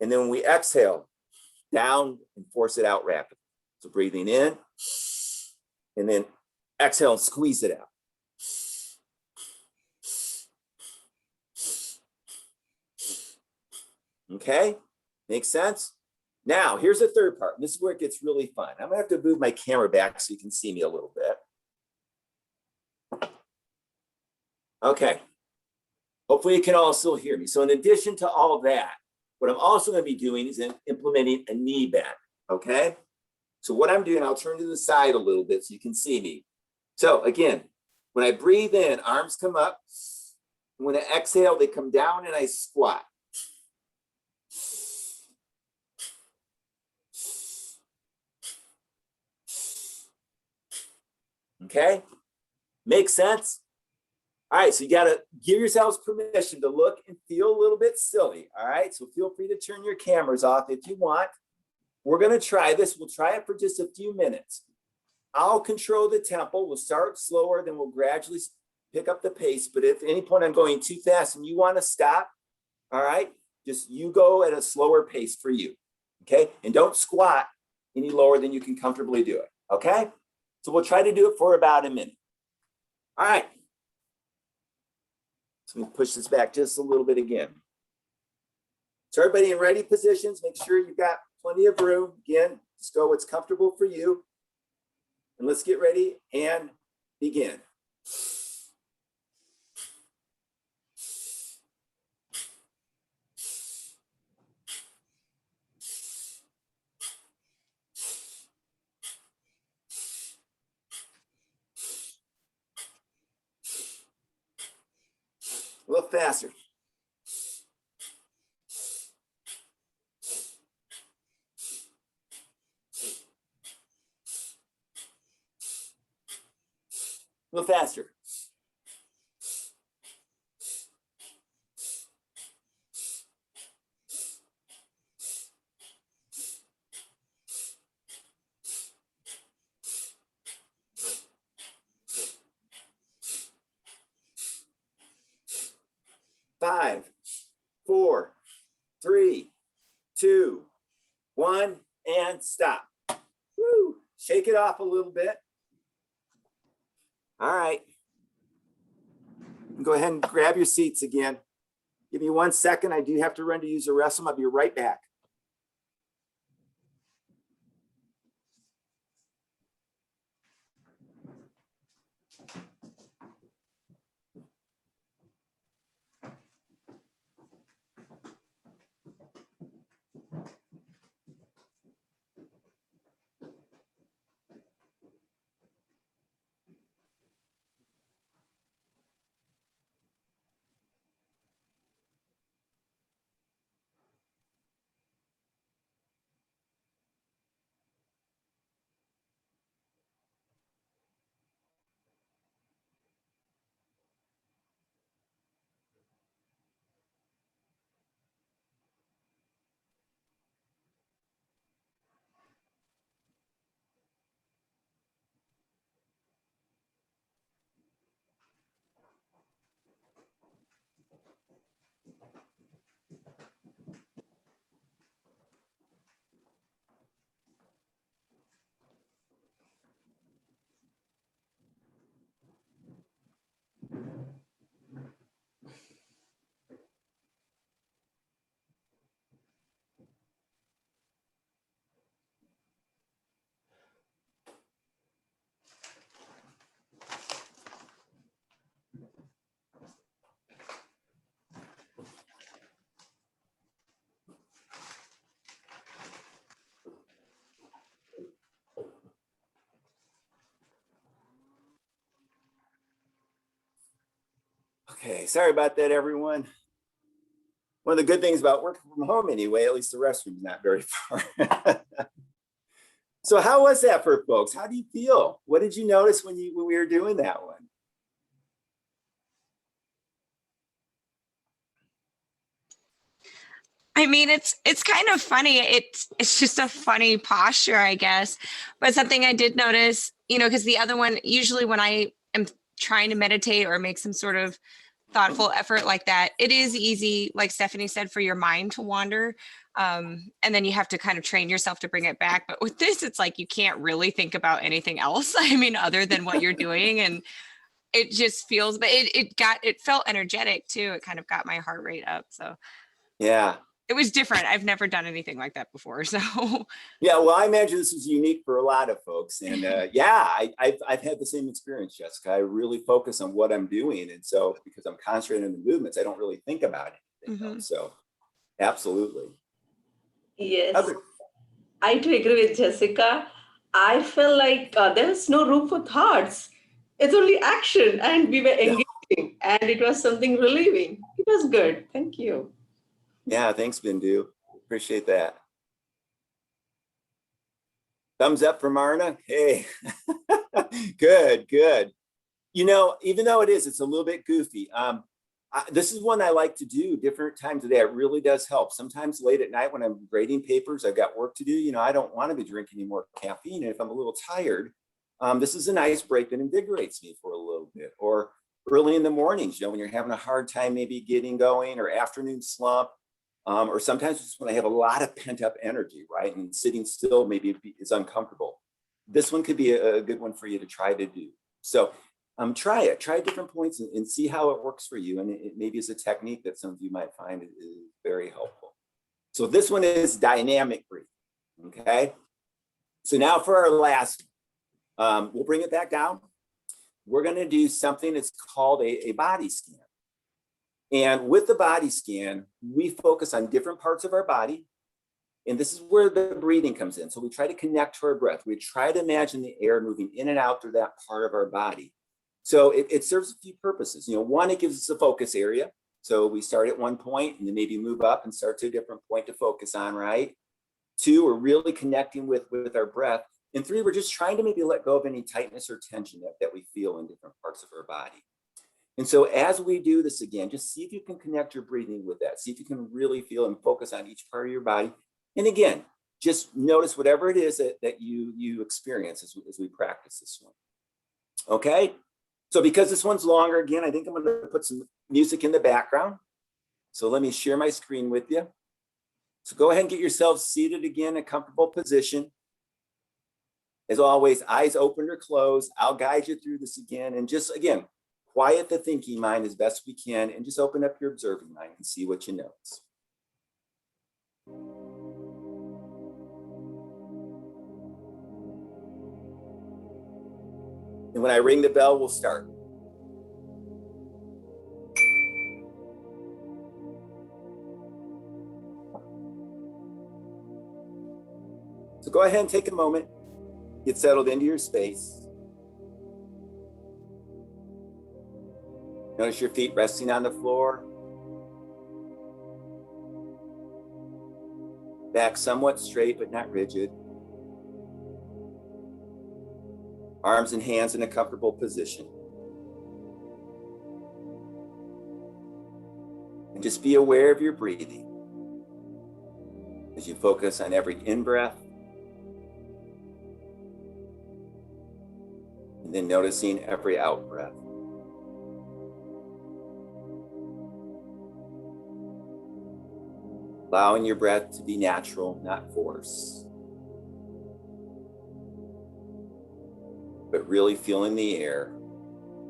And then when we exhale, down and force it out rapidly. So breathing in, and then exhale and squeeze it out. Okay, makes sense? Now, here's the third part. This is where it gets really fun. I'm gonna have to move my camera back so you can see me a little bit. Okay, hopefully you can all still hear me. So in addition to all that, what I'm also gonna be doing is implementing a knee bend, okay? So what I'm doing, I'll turn to the side a little bit so you can see me. So again, when I breathe in, arms come up. When I exhale, they come down and I squat. Okay, makes sense? All right, so you gotta give yourselves permission to look and feel a little bit silly, all right? So feel free to turn your cameras off if you want. We're gonna try this, we'll try it for just a few minutes. I'll control the tempo, we'll start slower, then we'll gradually pick up the pace, but if at any point I'm going too fast and you wanna stop, all right, just you go at a slower pace for you, okay? And don't squat any lower than you can comfortably do it, okay? So we'll try to do it for about a minute. All right. So let me push this back just a little bit again. So everybody in ready positions, make sure you've got plenty of room. Again, just go what's comfortable for you. And let's get ready and begin. A little faster. A little faster. Five, 4, 3, 2, 1, and stop. Woo. Shake it off a little bit. All right. Go ahead and grab your seats again. Give me 1 second. I do have to run to use the restroom. I'll be right back. Okay, sorry about that, everyone. One of the good things about working from home anyway, at least the restroom's not very far. So how was that for folks? How do you feel? What did you notice when we were doing that one? I mean, it's kind of funny. It's just a funny posture, I guess. But something I did notice, because the other one, usually when I am trying to meditate or make some sort of thoughtful effort like that, it is easy, like Stephanie said, for your mind to wander. And then you have to kind of train yourself to bring it back. But with this, it's like you can't really think about anything else. I mean, other than what you're doing. And it just feels, but it felt energetic too. It kind of got my heart rate up. So Yeah. it was different. I've never done anything like that before. So yeah, well, I imagine this is unique for a lot of folks. And yeah, I've had the same experience, Jessica. I really focus on what I'm doing. And so because I'm concentrating on the movements, I don't really think about anything else. So absolutely. Yes, I too agree with Jessica. I felt like there was no room for thoughts. It's only action, and we were engaging, and it was something relieving. It was good. Thank you. Yeah, thanks, Bindu. Appreciate that. Thumbs up from Marna. Hey, good, good. Even though it's a little bit goofy. This is one I like to do different times of the day. It really does help. Sometimes late at night when I'm grading papers, I've got work to do. I don't want to be drinking any more caffeine. And if I'm a little tired, this is a nice break that invigorates me for a little bit. Or early in the mornings, when you're having a hard time maybe getting going, or afternoon slump. Or sometimes it's when I have a lot of pent up energy, right? And sitting still maybe is uncomfortable. This one could be a good one for you to try to do. So try different points and see how it works for you. And it maybe is a technique that some of you might find is very helpful. So this one is dynamic breathing, okay? So now for our last, we'll bring it back down. We're gonna do something that's called a body scan. And with the body scan, we focus on different parts of our body. And this is where the breathing comes in. So we try to connect to our breath. We try to imagine the air moving in and out through that part of our body. So it serves a few purposes. One, it gives us a focus area. So we start at one point and then maybe move up and start to a different point to focus on, right? Two, we're really connecting with our breath. And three, we're just trying to maybe let go of any tightness or tension that we feel in different parts of our body. And so as we do this again, just see if you can connect your breathing with that. See if you can really feel and focus on each part of your body. And again, just notice whatever it is that you experience as we practice this one. Okay? So because this one's longer, again, I think I'm going to put some music in the background. So let me share my screen with you. So go ahead and get yourself seated again in a comfortable position. As always, eyes open or closed. I'll guide you through this again. And just, again, quiet the thinking mind as best we can and just open up your observing mind and see what you notice. And when I ring the bell, we'll start. So go ahead and take a moment, get settled into your space. Notice your feet resting on the floor. Back somewhat straight, but not rigid. Arms and hands in a comfortable position. And just be aware of your breathing as you focus on every in-breath and then noticing every out-breath. Allowing your breath to be natural, not forced. But really feeling the air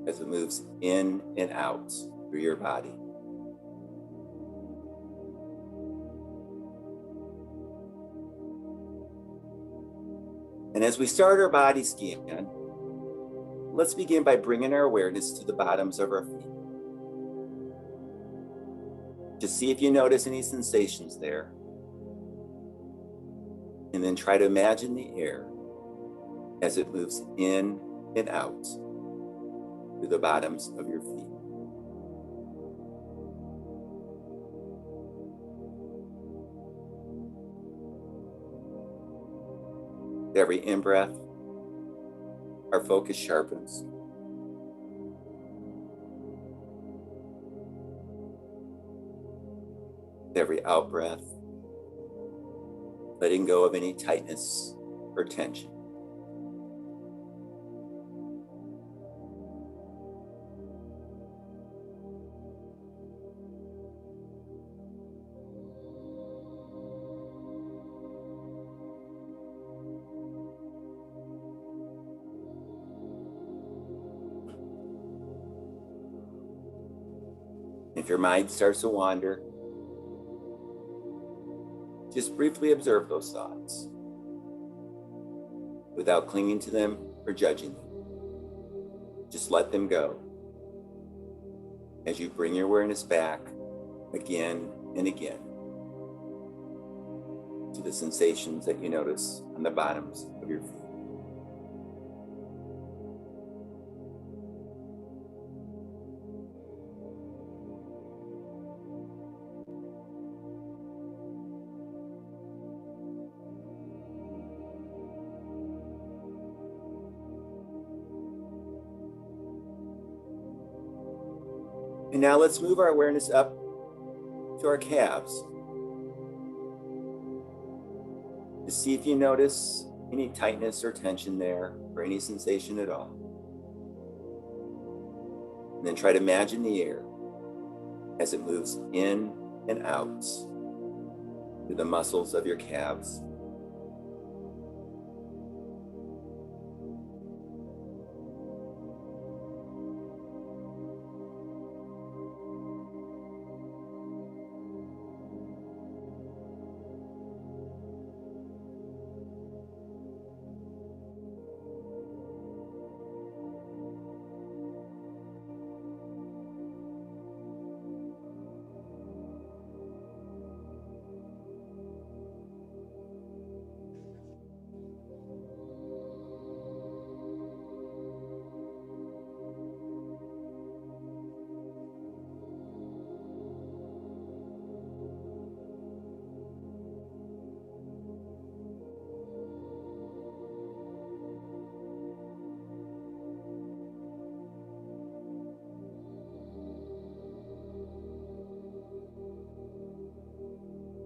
as it moves in and out through your body. And as we start our body scan, let's begin by bringing our awareness to the bottoms of our feet. Just see if you notice any sensations there. And then try to imagine the air as it moves in and out through the bottoms of your feet. With every in-breath, our focus sharpens. With every out-breath, letting go of any tightness or tension. If your mind starts to wander, just briefly observe those thoughts without clinging to them or judging them. Just let them go as you bring your awareness back again and again to the sensations that you notice on the bottoms of your feet. And now let's move our awareness up to our calves. To see if you notice any tightness or tension there or any sensation at all. And then try to imagine the air as it moves in and out through the muscles of your calves.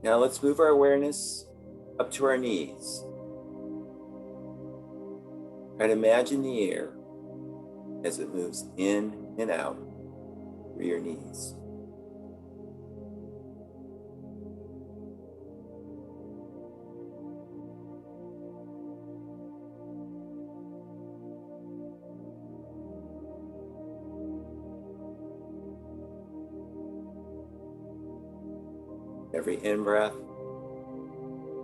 Now let's move our awareness up to our knees. Try to imagine the air as it moves in and out through your knees. Every in-breath,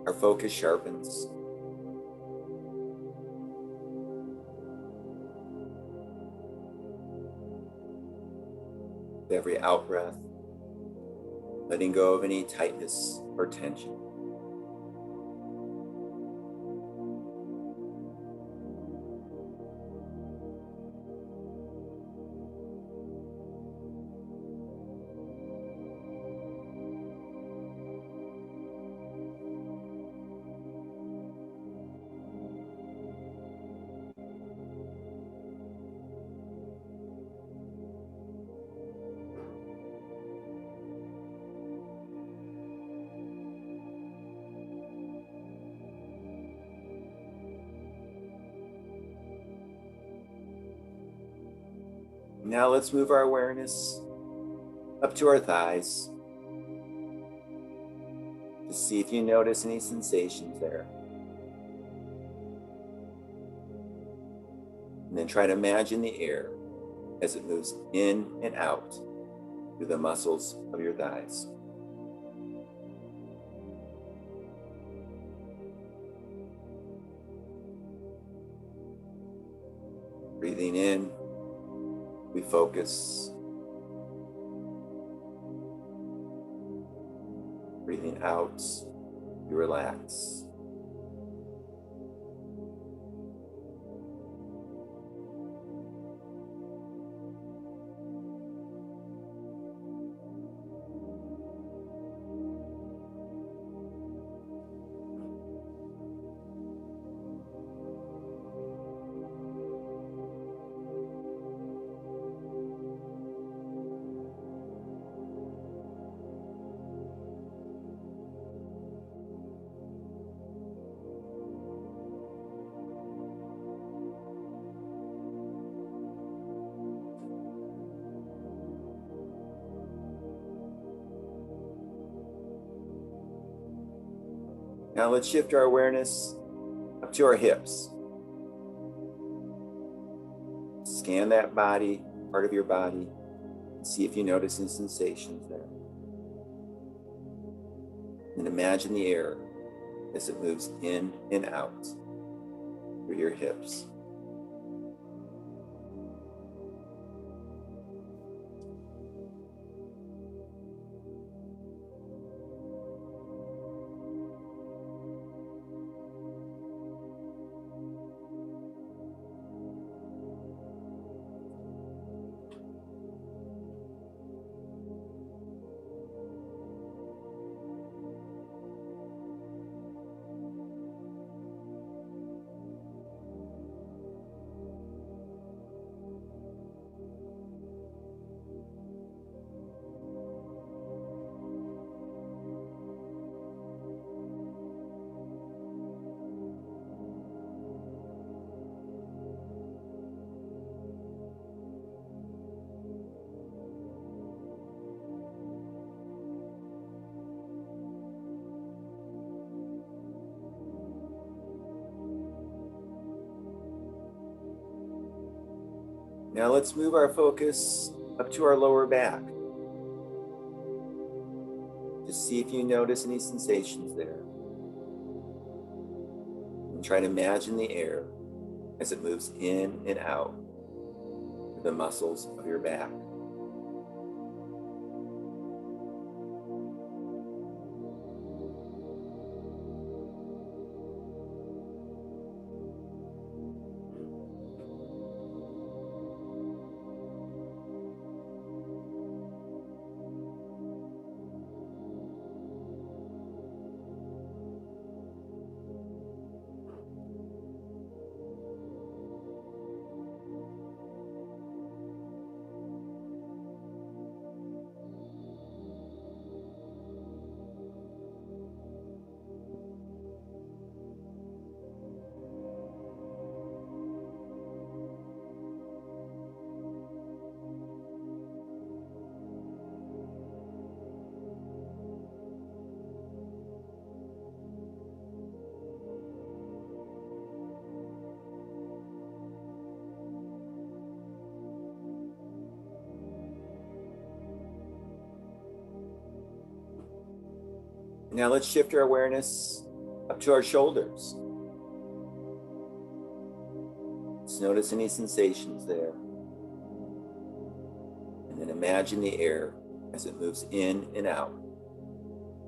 our focus sharpens. With every out-breath, letting go of any tightness or tension. Now let's move our awareness up to our thighs. Just see if you notice any sensations there. And then try to imagine the air as it moves in and out through the muscles of your thighs. Breathing in, we focus. Breathing out, you relax. Now let's shift our awareness up to our hips. Scan that body, part of your body, and see if you notice any sensations there. And imagine the air as it moves in and out through your hips. Now let's move our focus up to our lower back. Just see if you notice any sensations there. And try to imagine the air as it moves in and out through the muscles of your back. Now let's shift our awareness up to our shoulders. Just notice any sensations there. And then imagine the air as it moves in and out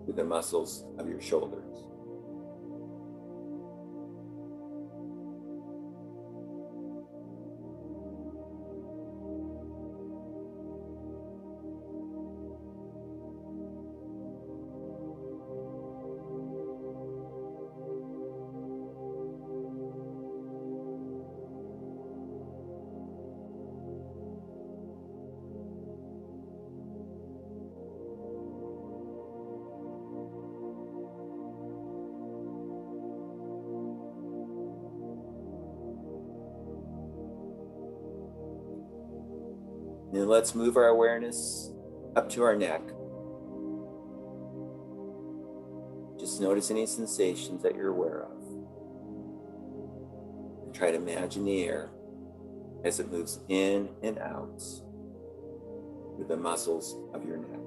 through the muscles of your shoulders. Then let's move our awareness up to our neck. Just notice any sensations that you're aware of. And try to imagine the air as it moves in and out through the muscles of your neck.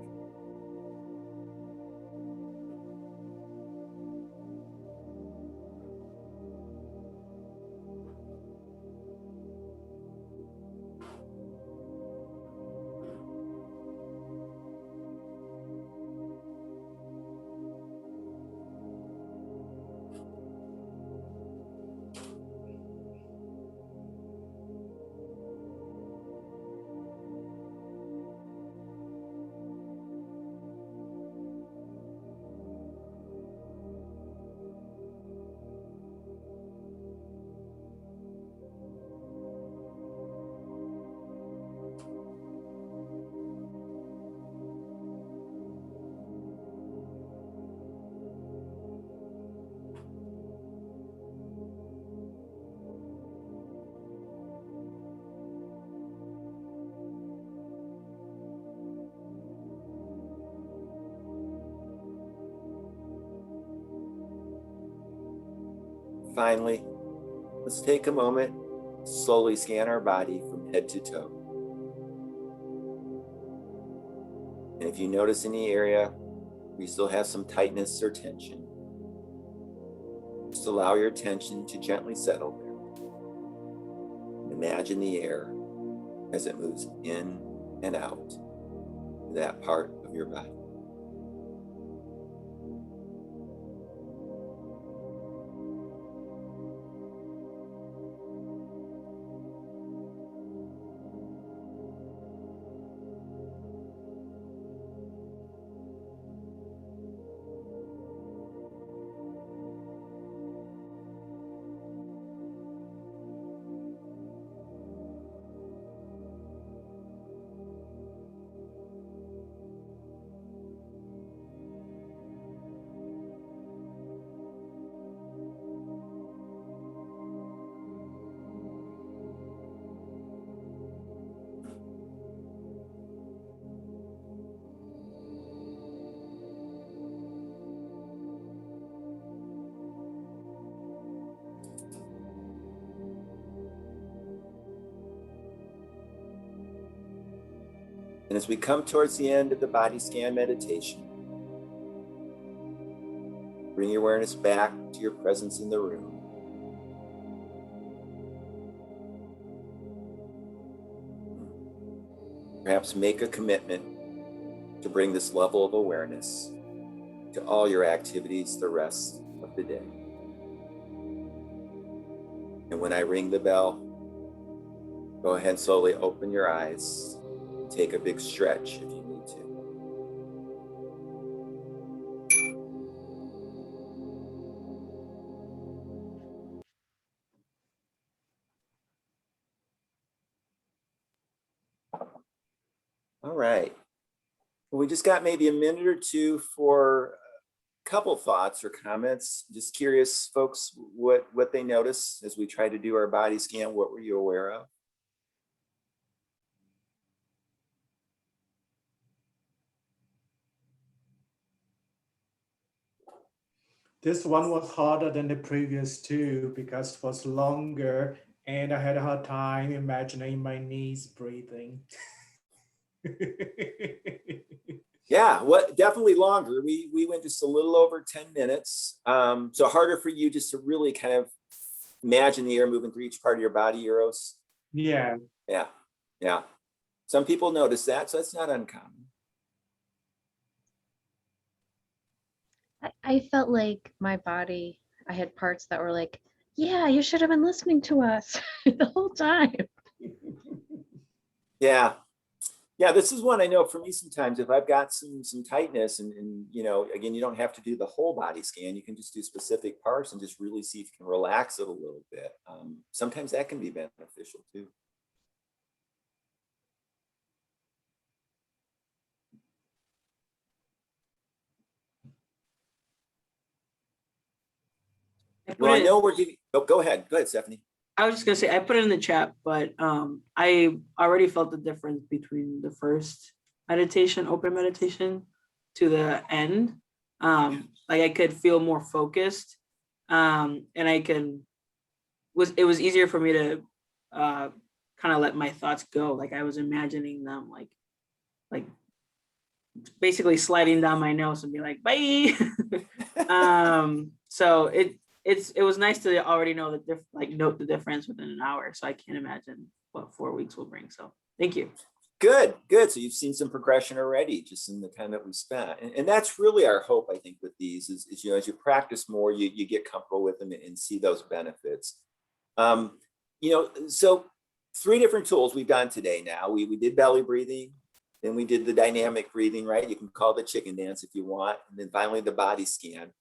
Finally, let's take a moment, slowly scan our body from head to toe. And if you notice any area where you still have some tightness or tension, just allow your attention to gently settle there. And imagine the air as it moves in and out to that part of your body. And as we come towards the end of the body scan meditation, bring your awareness back to your presence in the room. Perhaps make a commitment to bring this level of awareness to all your activities the rest of the day. And when I ring the bell, go ahead and slowly open your eyes. Take a big stretch if you need to. All right. Well, we just got maybe a minute or two for a couple thoughts or comments. Just curious, folks, what they noticed as we tried to do our body scan. What were you aware of? This one was harder than the previous two because it was longer and I had a hard time imagining my knees breathing. Yeah, what definitely longer. We went just a little over 10 minutes. So harder for you just to really kind of imagine the air moving through each part of your body, Euros. Yeah. Yeah, yeah. Some people notice that, so it's not uncommon. I felt like my body, I had parts that were like, yeah, you should have been listening to us the whole time. Yeah. Yeah, this is one I know for me sometimes if I've got some tightness and you know, again, you don't have to do the whole body scan. You can just do specific parts and just really see if you can relax it a little bit. Sometimes that can be beneficial too. Well, I know we're giving, oh, go ahead, Stephanie. I was just gonna say, I put it in the chat, but I already felt the difference between the first meditation, open meditation, to the end. Like I could feel more focused, and it was easier for me to kind of let my thoughts go. Like I was imagining them like basically sliding down my nose and be like, bye. So it was nice to already know note the difference within an hour. So I can't imagine what 4 weeks will bring. So thank you. Good. So you've seen some progression already just in the time that we spent. And that's really our hope, I think, with these is you know, as you practice more, you get comfortable with them and see those benefits. You know, so 3 different tools we've done today now. We did belly breathing, then we did the dynamic breathing, right? You can call it the chicken dance if you want. And then finally the body scan.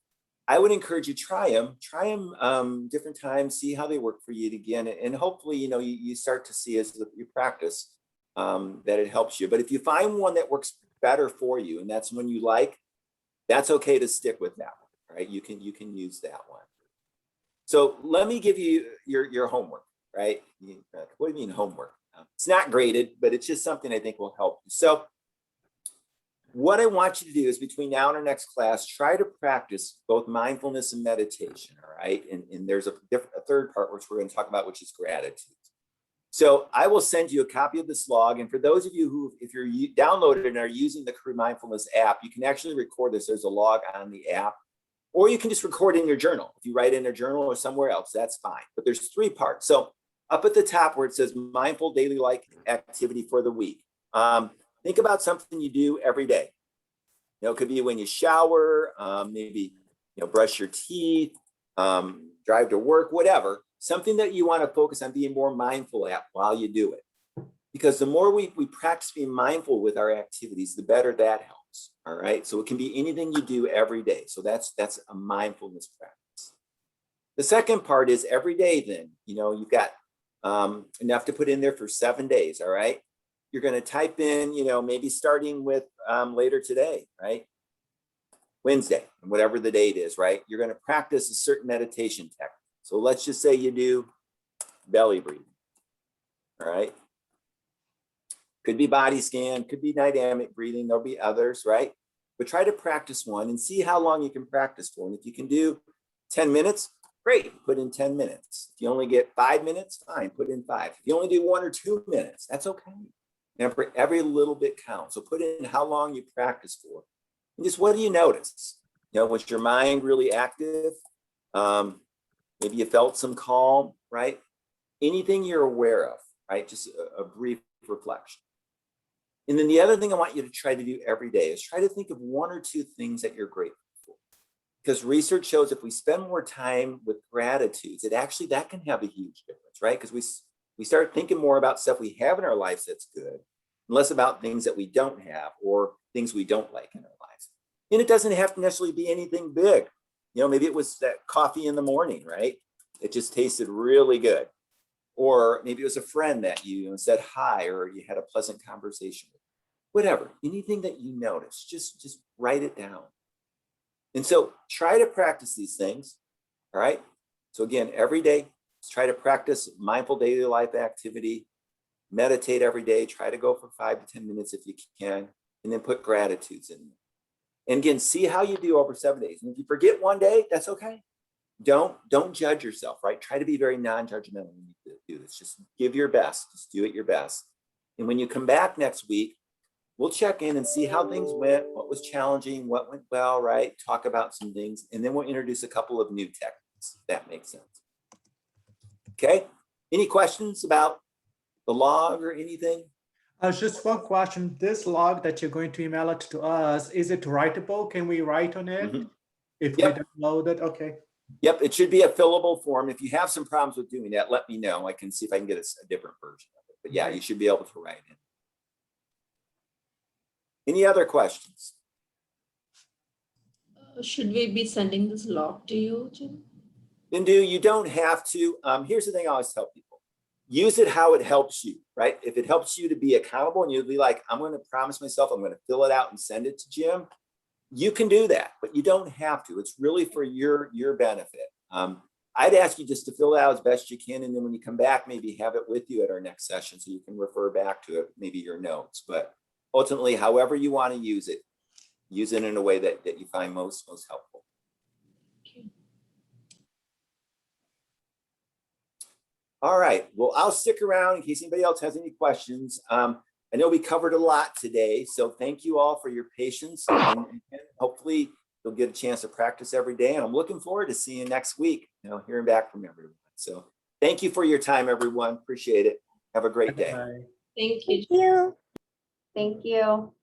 I would encourage you try them different times, see how they work for you again. And hopefully, you know, you start to see as you practice that it helps you. But if you find one that works better for you, and that's one you like, that's okay to stick with that one, right? You can use that one. So let me give you your homework, right? What do you mean homework? It's not graded, but it's just something I think will help you. So what I want you to do is between now and our next class, try to practice both mindfulness and meditation, all right? And there's a third part which we're going to talk about, which is gratitude. So I will send you a copy of this log. And for those of you who, if you're downloaded and are using the Koru Mindfulness app, you can actually record this. There's a log on the app, or you can just record in your journal. If you write in a journal or somewhere else, that's fine. But there's 3 parts. So up at the top where it says mindful daily life activity for the week, think about something you do every day. You know, it could be when you shower, maybe, you know, brush your teeth, drive to work, whatever. Something that you want to focus on being more mindful at while you do it. Because the more we practice being mindful with our activities, the better that helps. All right. So it can be anything you do every day. So that's a mindfulness practice. The second part is every day then, you know, you've got enough to put in there for 7 days. All right. You're going to type in, you know, maybe starting with later today, right? Wednesday, whatever the date is, right? You're going to practice a certain meditation technique. So let's just say you do belly breathing, all right? Could be body scan, could be dynamic breathing. There'll be others, right? But try to practice one and see how long you can practice for. And if you can do 10 minutes, great, put in 10 minutes. If you only get 5 minutes, fine, put in 5. If you only do 1 or 2 minutes, that's okay. Every little bit counts. So put in how long you practice for. And just what do you notice? You know, was your mind really active? Maybe you felt some calm, right? Anything you're aware of, right? Just a brief reflection. And then the other thing I want you to try to do every day is try to think of 1 or 2 things that you're grateful for. Because research shows if we spend more time with gratitudes, that can have a huge difference, right? Because we start thinking more about stuff we have in our lives that's good, and less about things that we don't have or things we don't like in our lives. And it doesn't have to necessarily be anything big. You know, maybe it was that coffee in the morning, right? It just tasted really good. Or maybe it was a friend that you said hi, or you had a pleasant conversation with. Whatever, anything that you notice, just write it down. And so try to practice these things, all right? So again, every day, try to practice mindful daily life activity, meditate every day, try to go for 5 to 10 minutes if you can, and then put gratitudes in there. And again, see how you do over 7 days. And if you forget one day, that's okay. Don't judge yourself, right? Try to be very non-judgmental when you do this. Just give your best, just do it your best. And when you come back next week, we'll check in and see how things went, what was challenging, what went well, right? Talk about some things, and then we'll introduce a couple of new techniques, if that makes sense. Okay, any questions about the log or anything? Just one question. This log that you're going to email it to us, is it writable? Can we write on it? If we download it? Okay. Yep, it should be a fillable form. If you have some problems with doing that, let me know. I can see if I can get a different version of it. But yeah, you should be able to write it. Any other questions? Should we be sending this log to you, Jim? Bindu, you don't have to. Here's the thing I always tell people. Use it how it helps you, right? If it helps you to be accountable and you'll be like, I'm going to promise myself I'm going to fill it out and send it to Jim, you can do that, but you don't have to. It's really for your benefit. I'd ask you just to fill it out as best you can. And then when you come back, maybe have it with you at our next session so you can refer back to it, maybe your notes. But ultimately, however you want to use it in a way that you find most helpful. All right, well, I'll stick around in case anybody else has any questions. I know we covered a lot today, so thank you all for your patience. And hopefully you'll get a chance to practice every day. And I'm looking forward to seeing you next week, hearing back from everyone. So thank you for your time, everyone. Appreciate it. Have a great day. Thank you. Thank you. Thank you.